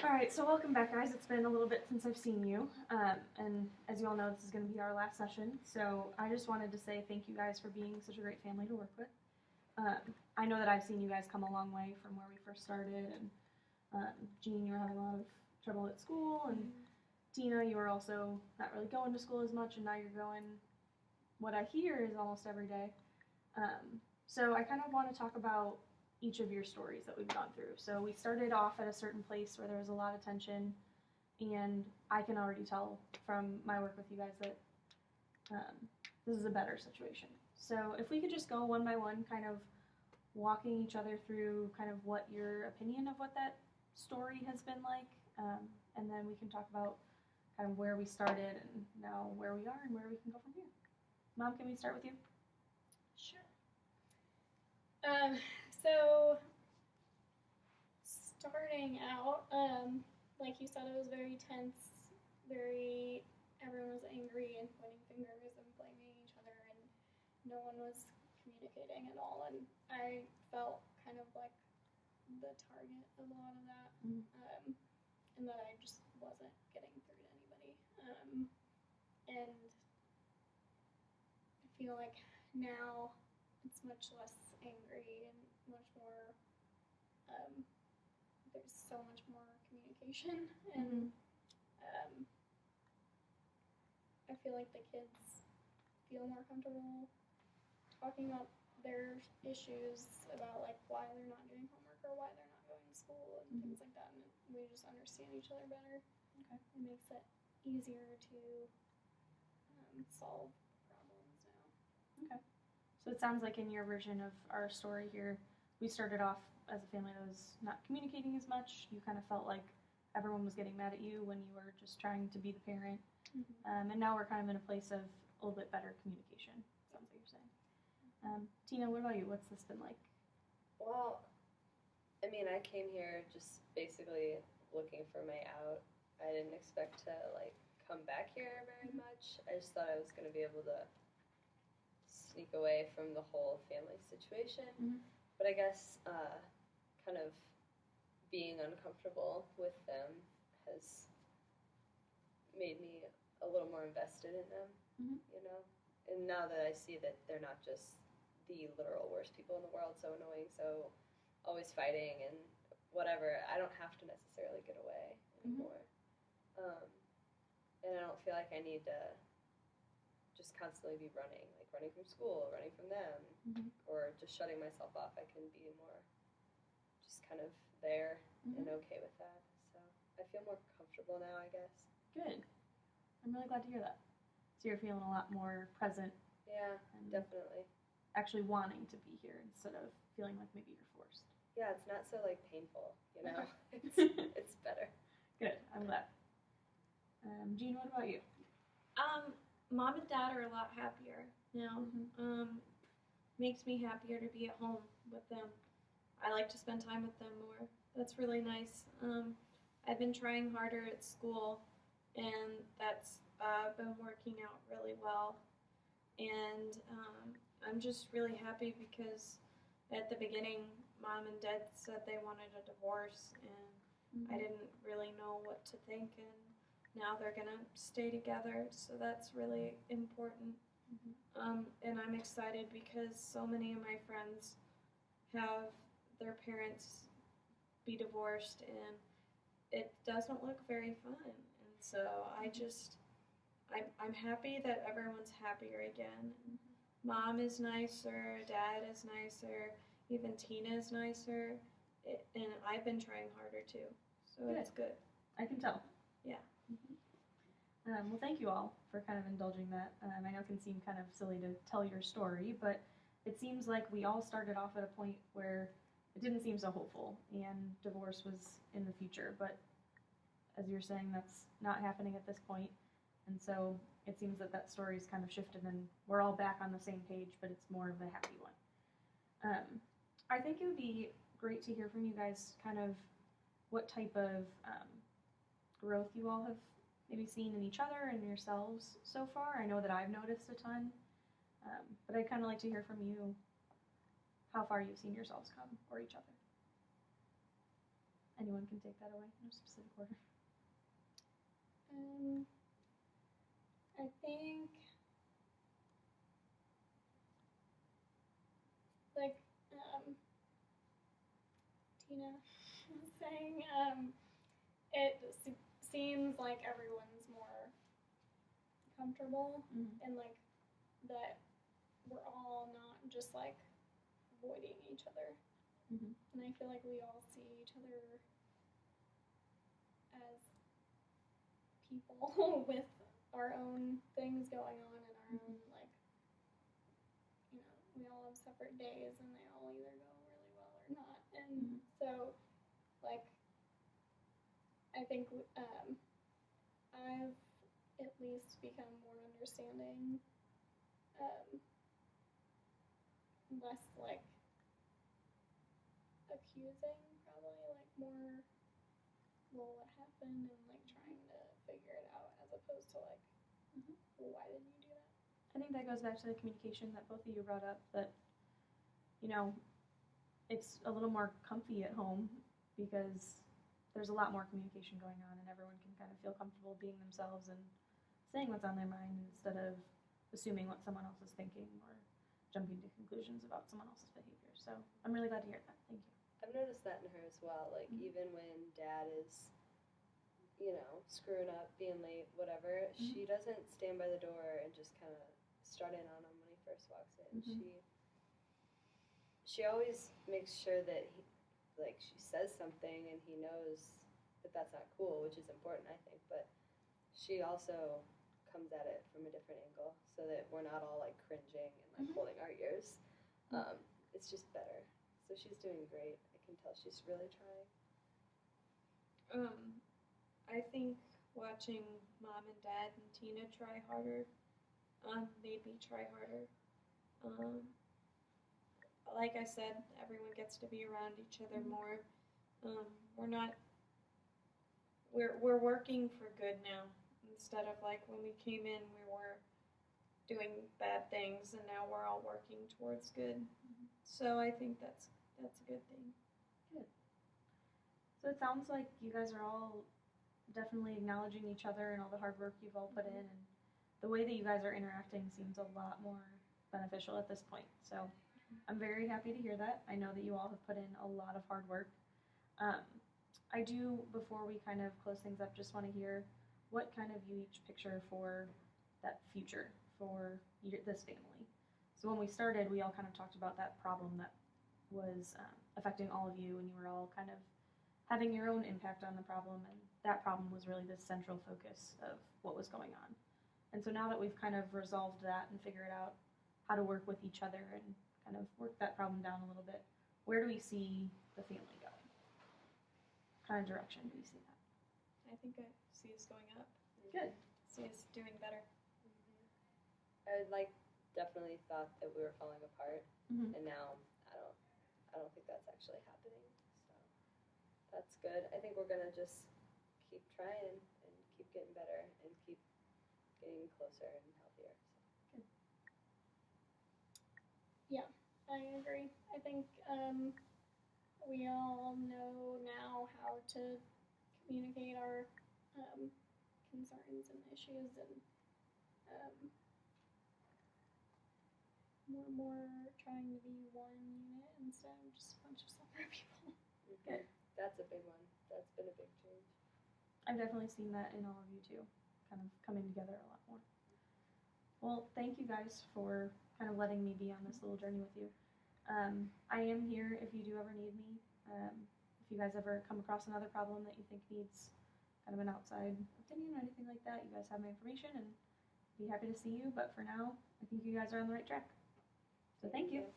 Alright, so welcome back, guys. It's been a little bit since I've seen you. And as you all know, this is going to be our last session. So I just wanted to say thank you guys for being such a great family to work with. I know that I've seen you guys come a long way from where we first started. And Jean, you were having a lot of trouble at school. And Tina, you were also not really going to school as much. And now you're going, what I hear is almost every day. So I kind of want to talk about each of your stories that we've gone through. So we started off at a certain place where there was a lot of tension, and I can already tell from my work with you guys that this is a better situation. So if we could just go one by one, kind of walking each other through kind of what your opinion of what that story has been like, and then we can talk about kind of where we started and now where we are and where we can go from here. Mom, can we start with you? Sure. So starting out, like you said, it was very tense, everyone was angry and pointing fingers and blaming each other, and no one was communicating at all, and I felt kind of like the target of a lot of that, and that I just wasn't getting through to anybody, and I feel like now it's much less angry and much more, there's so much more communication, and I feel like the kids feel more comfortable talking about their issues, about like why they're not doing homework or why they're not going to school and things like that, and we just understand each other better. Okay. It makes it easier to solve problems now. Okay. So it sounds like in your version of our story here, we started off as a family that was not communicating as much. You kind of felt like everyone was getting mad at you when you were just trying to be the parent. And now we're kind of in a place of a little bit better communication, sounds like you're saying. Tina, what about you? What's this been like? Well, I mean, I came here just basically looking for my out. I didn't expect to come back here very much. I just thought I was going to be able to sneak away from the whole family situation. But I guess kind of being uncomfortable with them has made me a little more invested in them, you know? And now that I see that they're not just the literal worst people in the world, so annoying, so always fighting and whatever, I don't have to necessarily get away anymore. And I don't feel like I need to just constantly be running, like running from school, running from them, or just shutting myself off. I can be more just kind of there and okay with that. So I feel more comfortable now, I guess. Good. I'm really glad to hear that. So you're feeling a lot more present. Yeah, definitely. Actually wanting to be here instead of feeling like maybe you're forced. Yeah, it's not so painful, you know. It's better. Good. I'm glad. Jean, what about you? Mom and Dad are a lot happier now. Makes me happier to be at home with them. I like to spend time with them more. That's really nice. I've been trying harder at school, and that's been working out really well. And I'm just really happy because at the beginning, Mom and Dad said they wanted a divorce, and I didn't really know what to think, and now they're going to stay together, so that's really important. And I'm excited because so many of my friends have their parents be divorced, and it doesn't look very fun. And so I'm happy that everyone's happier again. Mom is nicer, Dad is nicer, even Tina is nicer, and I've been trying harder too. So good. It's good. I can tell. Yeah. Well, thank you all for kind of indulging that. I know it can seem kind of silly to tell your story, but it seems like we all started off at a point where it didn't seem so hopeful, and divorce was in the future. But as you're saying, that's not happening at this point, and so it seems that that story's kind of shifted, and we're all back on the same page, but it's more of the happy one. I think it would be great to hear from you guys kind of what type of growth you all have maybe seen in each other and yourselves so far. I know that I've noticed a ton, but I'd kind of like to hear from you how far you've seen yourselves come or each other. anyone can take that away. No specific order. I think like Tina was saying, it seems like everyone's more comfortable and like that we're all not just like avoiding each other. And I feel like we all see each other as people with our own things going on and our own like, you know, we all have separate days and they all either go really well or not. And so like I think I've at least become more understanding, less like accusing, probably like more, well, what happened, and like trying to figure it out as opposed to like, well, why didn't you do that? I think that goes back to the communication that both of you brought up, that, you know, it's a little more comfy at home because there's a lot more communication going on and everyone can kind of feel comfortable being themselves and saying what's on their mind instead of assuming what someone else is thinking or jumping to conclusions about someone else's behavior. So I'm really glad to hear that. Thank you. I've noticed that in her as well. Like, even when Dad is, you know, screwing up, being late, whatever, she doesn't stand by the door and just kind of start in on him when he first walks in. She always makes sure that he, like, she says something and he knows that that's not cool, which is important, I think. But she also comes at it from a different angle so that we're not all like cringing and like holding our ears. It's just better. So she's doing great. I can tell she's really trying. I think watching Mom and Dad and Tina try harder made me try harder. Like I said, everyone gets to be around each other more. We're working for good now instead of like when we came in we were doing bad things and now we're all working towards good. So I think that's a good thing. Good. So it sounds like you guys are all definitely acknowledging each other and all the hard work you've all put in, and the way that you guys are interacting seems a lot more beneficial at this point. So I'm very happy to hear that. I know that you all have put in a lot of hard work. I do, before we kind of close things up, just want to hear what kind of you each picture for that future for this family. So when we started, we all kind of talked about that problem that was affecting all of you, and you were all kind of having your own impact on the problem, and that problem was really the central focus of what was going on. And so now that we've kind of resolved that and figured out how to work with each other and kind of work that problem down a little bit, where do we see the family going? What kind of direction do we see that? I think I see us going up. Good. See us doing better. I definitely thought that we were falling apart, and now I don't think that's actually happening. So that's good. I think we're gonna just keep trying and keep getting better and keep getting closer and healthier. So. Good. Yeah, I agree. I think we all know now how to communicate our concerns and issues, and we're more trying to be one unit instead of just a bunch of separate people. Good. That's a big one. That's been a big change. I've definitely seen that in all of you too, kind of coming together a lot more. Well, thank you guys for kind of letting me be on this little journey with you. I am here if you do ever need me. If you guys ever come across another problem that you think needs kind of an outside opinion or anything like that, you guys have my information and be happy to see you. But for now, I think you guys are on the right track. So thank you.